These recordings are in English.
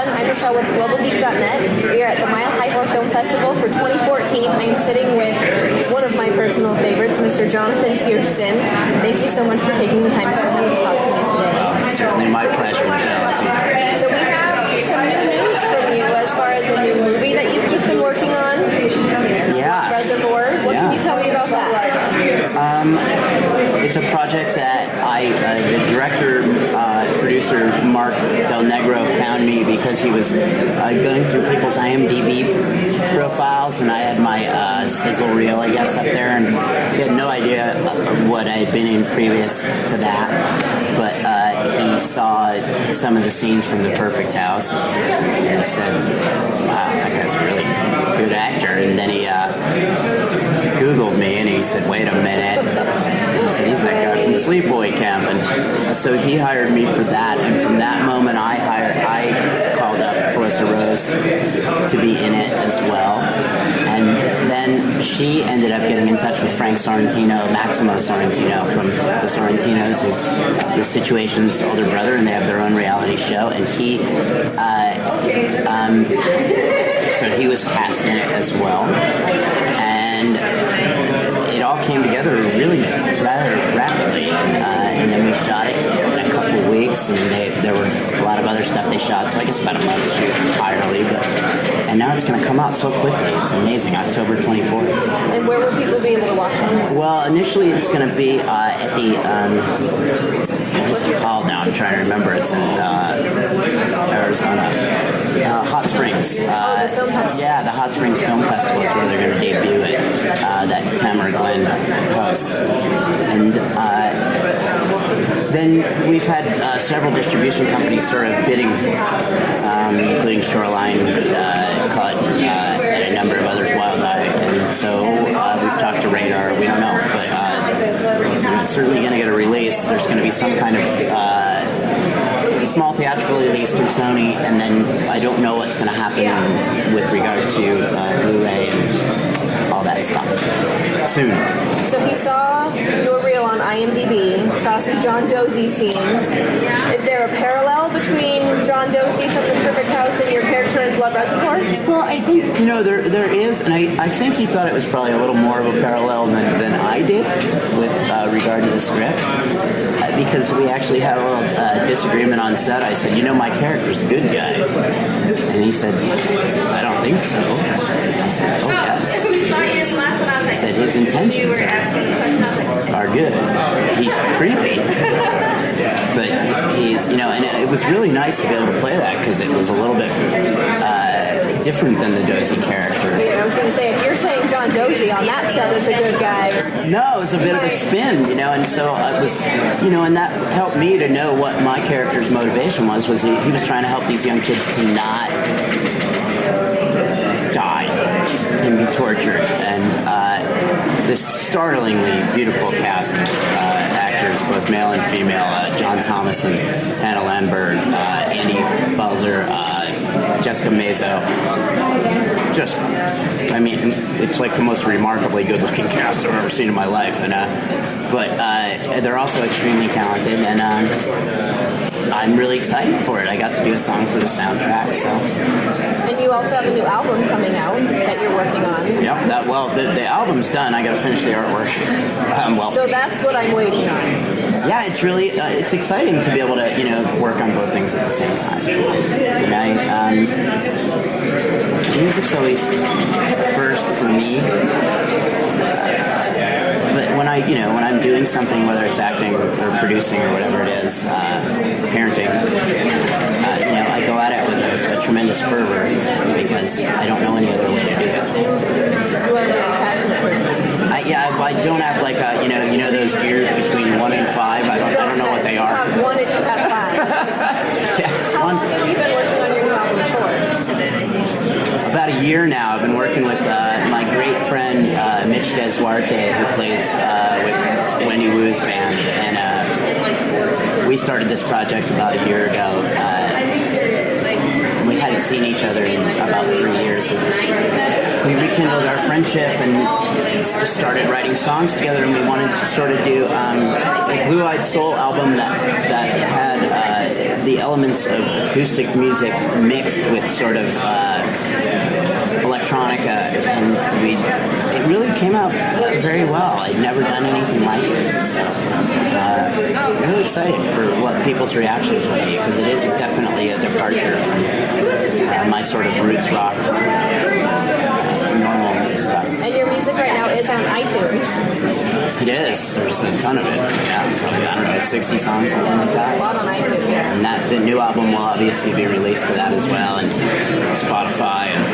everyone. I'm Michelle with GlobalGeek.net. We are at the Mile High Horror Film Festival for 2014. I am sitting with one of my personal favorites, Mr. Jonathan Tiersten. Thank you so much for taking the time to sit here to talk to me today. Certainly my pleasure, Michelle. So we have some new news from you as far as a new movie that you've just been working on. Yeah. Reservoir. What can you tell me about that? It's a project that the director, producer Mark Del Negro found me because he was going through people's IMDb profiles, and I had my sizzle reel, I guess, up there, and he had no idea what I had been in previous to that, but he saw some of the scenes from The Perfect House and said, wow, that guy's a really good actor. And then he Googled me and he said, wait a minute. He said, he's that guy from Sleepaway Camp. And so he hired me for that, and from that moment I called up Felissa Rose to be in it as well. And then she ended up getting in touch with Frank Sorrentino, Maximo Sorrentino from the Sorrentinos, who's The Situation's older brother, and they have their own reality show. And he, so he was cast in it as well. And it all came together really rather rapidly, and then we shot it in a couple of weeks, and there were a lot of other stuff they shot, so I guess about a month shoot entirely, and now it's going to come out so quickly. It's amazing. October 24th. And where will people be able to watch it? Well, initially it's going to be at the what's it called now? I'm trying to remember. It's in Arizona. Hot Springs. The film festival. Yeah, the Hot Springs Film Festival is where they're going to debut it. That Tamara Glenn hosts. And then we've had several distribution companies sort of bidding, including Shoreline, Cut, and a number of others, Wild Eye. And so we've talked to Radar. We don't know, but it's certainly going to get a release. There's going to be some kind of small theatrical release through Sony, and then I don't know what's going to happen with regard to Blu-ray and all that stuff soon. So he saw your reel on IMDb, saw some John Dozy scenes. Is there a parallel between John Dozy from The Perfect House and your character in Blood Reservoir? Well, I think, there is, and I think he thought it was probably a little more of a parallel than I did with regard to the script. Because we actually had a little disagreement on set. I said, my character's a good guy. And he said, I don't think so. I said, oh, yes. I said, his intentions are good. He's creepy. But he's, and it was really nice to be able to play that because it was a little bit different than the Dozy character. Yeah, I was going to say, if you're saying John Dozy on that set is a good guy. No, it was a bit of a spin, and so I was, and that helped me to know what my character's motivation was he was trying to help these young kids to not die and be tortured. And this startlingly beautiful cast of actors, both male and female, John Thomas and Hannah Landberg, Andy Balzer, Jessica Mazo. Just, it's like the most remarkably good-looking cast I've ever seen in my life. And but they're also extremely talented, and I'm really excited for it. I got to do a song for the soundtrack, so. And you also have a new album coming out that you're working on. Yep. The album's done. I got to finish the artwork. So that's what I'm waiting on. Yeah, it's really it's exciting to be able to work on both things at the same time. Music's always first for me. But when I'm doing something, whether it's acting or producing or whatever it is, parenting, I go at it with a tremendous fervor because I don't know any other way to do it. You are a very passionate person. I don't have like those gears between 1 and 5. I don't know what they are. You have 1 and you have 5. How long have you been working on your new album for? About a year now. I've been working with my great friend Mitch Desduarte, who plays with Wendy Wu's band, and we started this project about a year ago. We had seen each other in about 3 years. And we rekindled our friendship and just started writing songs together, and we wanted to sort of do a Blue-Eyed Soul album that had the elements of acoustic music mixed with sort of electronica, and it really came out very well. I'd never done anything like it, so I'm really excited for what people's reactions will be, because it is definitely a departure from my sort of roots rock normal stuff. And your music right now is on iTunes. It is. There's a ton of it. Yeah, probably, I don't know, 60 songs, something like that. A lot on iTunes, yeah. And the new album will obviously be released to that as well, and Spotify, and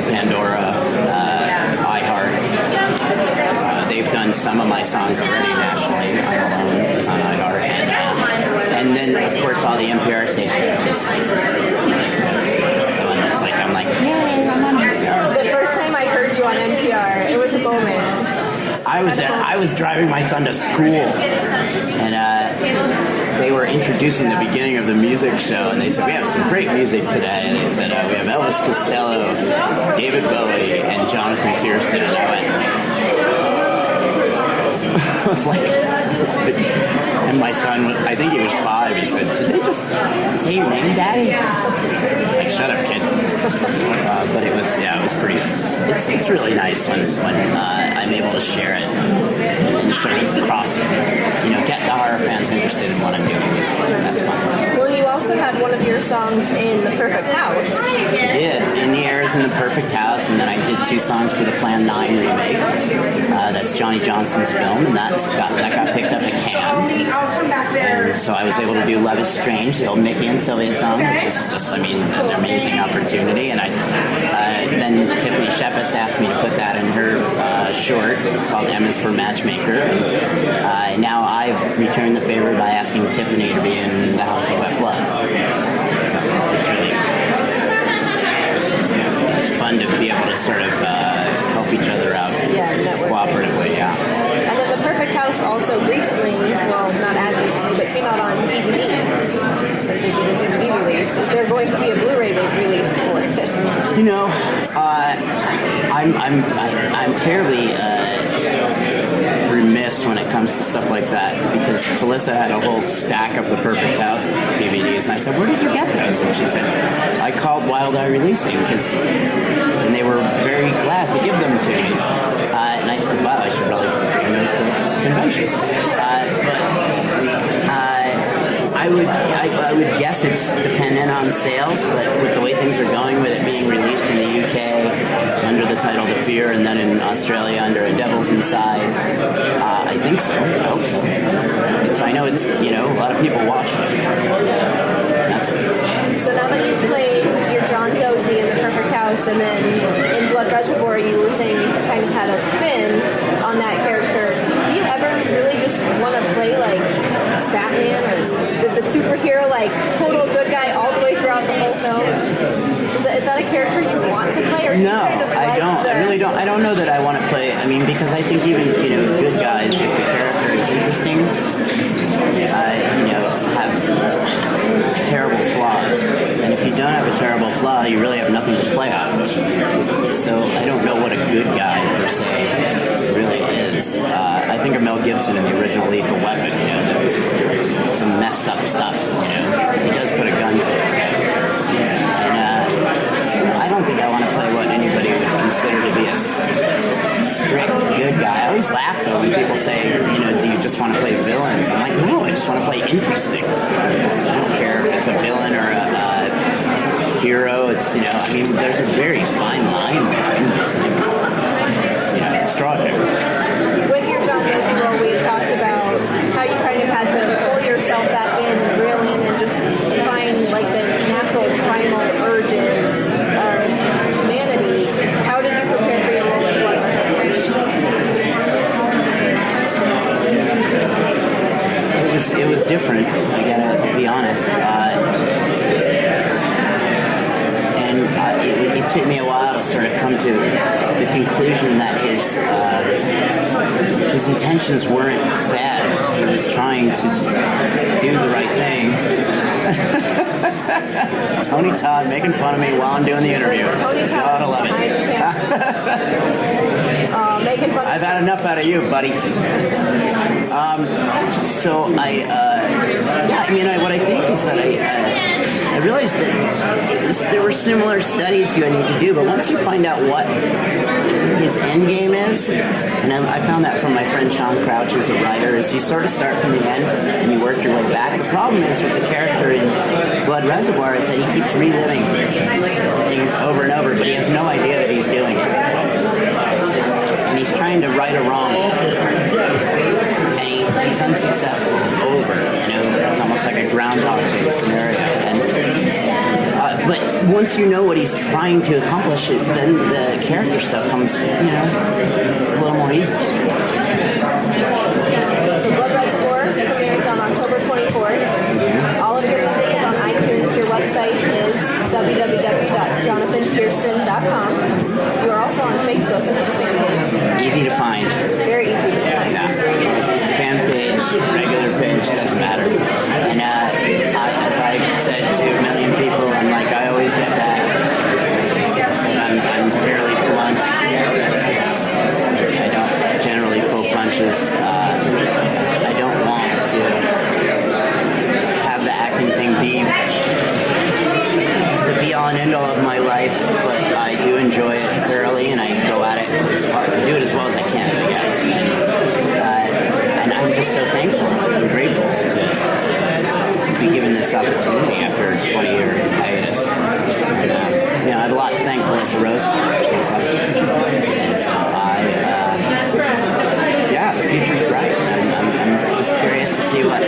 Pandora, iHeart. They've done some of my songs already nationally. I'm Alone is on iHeart. And then, of course, all the NPR stations, which is the one that's like, I'm like, yay, I'm on NPR. The first time I heard you on NPR, it was a moment. I was driving my son to school, and they were introducing the beginning of the music show, and they said, we have some great music today. And they said, we have Elvis Costello, David Bowie, and Jonathan Tiersten. And I went, I was like, and my son, I think he was 5, he said, did they just say your name, Daddy? Like, shut up, kid. But it was pretty, it's really nice when I'm able to share it and sort of get the horror fans interested in what I'm doing. That's fun. Well, you also had one of your songs in The Perfect House. I did. In the Air is in The Perfect House, and then I did 2 songs for the Plan 9 remake. That's Johnny Johnson's film, and that got picked up at Cannes. And so I was able to do Love is Strange, the old Mickey and Sylvia song, which is just, an amazing opportunity. And then Tiffany Shepis asked me to put that in her short called M is for Matchmaker. And now I've returned the favor by asking Tiffany to be in The House of Wet Blood. So it's fun to be able to sort of help each other out cooperatively, yeah. And then The Perfect House also recently, well, not as recently, but came out on DVD. DVD release. Is there going to be a Blu-ray release for it? I'm terribly remiss when it comes to stuff like that, because Felissa had a whole stack of The Perfect House DVDs, and I said, where did you get those? And she said, I called Wild Eye Releasing, and they were very glad to give them to me. And I said, wow, I should probably bring those to conventions. I would guess it's dependent on sales, but with the way things are going, with it being released in the UK under the title The Fear, and then in Australia under A Devil's Inside, I think so. I hope so. I know it's, a lot of people watch it. That's it. So now that you've played your John Dozy in The Perfect House, and then in Blood Reservoir, you were saying you kind of had a spin on that character, do you ever really just want to play like Batman or the superhero, like total good guy all the way throughout the whole film? Is that a character you want to play? Or no, I don't. I really don't. I don't know that I want to play. Because I think even good guys, if the character is interesting, have terrible flaws. And if you don't have a terrible flaw, you really have nothing to play off of. So I don't know what a good guy per se really is. I think of Mel Gibson in the original Lethal Weapon. There was some messed up stuff. He does put a gun to his head. I don't think I want to play what anybody would consider to be a strict good guy. I always laugh though when people say, do you just want to play villains? I'm like, no, I just want to play interesting. I don't care if it's a villain or a hero. It's there's a very fine line between these things. It's extraordinary. With your John Dozy role, we talked about how you kind of had to pull yourself back in and reel in and just find like the natural primal urges of humanity. How did you prepare for your role in Blood Reservoir? It was different, I gotta be honest. It took me a while to sort of come to the conclusion that his intentions weren't bad. He was trying to do the right thing. Tony Todd making fun of me while I'm doing the interview. Tony Todd. God, I love it. Making fun of I've had enough out of you, buddy. What I think is that I realized that there were similar studies you need to do, but once you find out what his end game is, and I found that from my friend Sean Crouch, who's a writer, is you sort of start from the end and you work your way back. The problem is with the character in Blood Reservoir is that he keeps reliving things over and over, but he has no idea that he's doing it. And he's trying to right a wrong. And he's unsuccessful over, it's almost like a Groundhog Day scenario. But once you know what he's trying to accomplish, then the character stuff comes, a little more easily. So Blood Reservoir premieres on October 24th. All of your music is on iTunes. Your website is www.jonathantiersten.com. You are also on Facebook and have a fan page. Easy to find. Very easy to find. Yeah. Fan page, regular page, doesn't matter. And as I said to a million people, I always get that. I'm fairly blunt. I don't generally pull punches. I don't want to have the acting thing be the be-all and end-all of my life, but I do enjoy it thoroughly, and I go at it as hard, do it as well as I can, I guess. And I'm just so thankful and grateful to be given this opportunity after a 20-year hiatus. And, I have a lot to thank Melissa Rose for, actually. And so the future's bright. I'm just curious to see what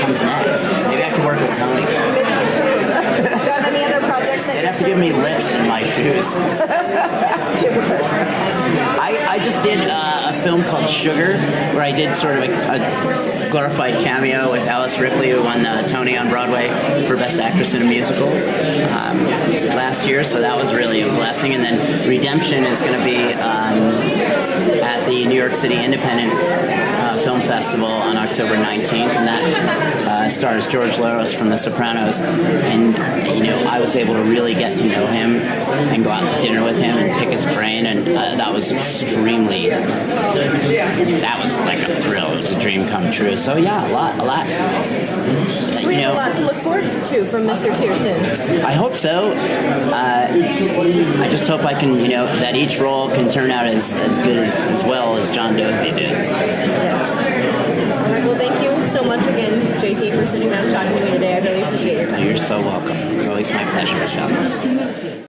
comes next. Maybe I could work with Tony. Maybe you could. Do you have any other projects that they'd have to give me lifts in my shoes. I just did a film called Sugar, where I did sort of a glorified cameo with Alice Ripley, who won Tony on Broadway for Best Actress in a Musical last year, so that was really a blessing. And then Redemption is going to be at the New York City Independent Film Festival on October 19th, and that stars George Laros from The Sopranos. And I was able to really get to know him and go out to dinner with him and pick his brain, and that was extremely. That was like a thrill. It was a dream come true. So yeah, a lot. We have a lot to look forward to from Mr. Tiersten. I hope so. I just hope I can, that each role can turn out as good as well as John Dozy did. All right, well, thank you so much again, JT, for sitting down and talking to me today. I really appreciate your time. You're so welcome. It's always my pleasure, Michelle.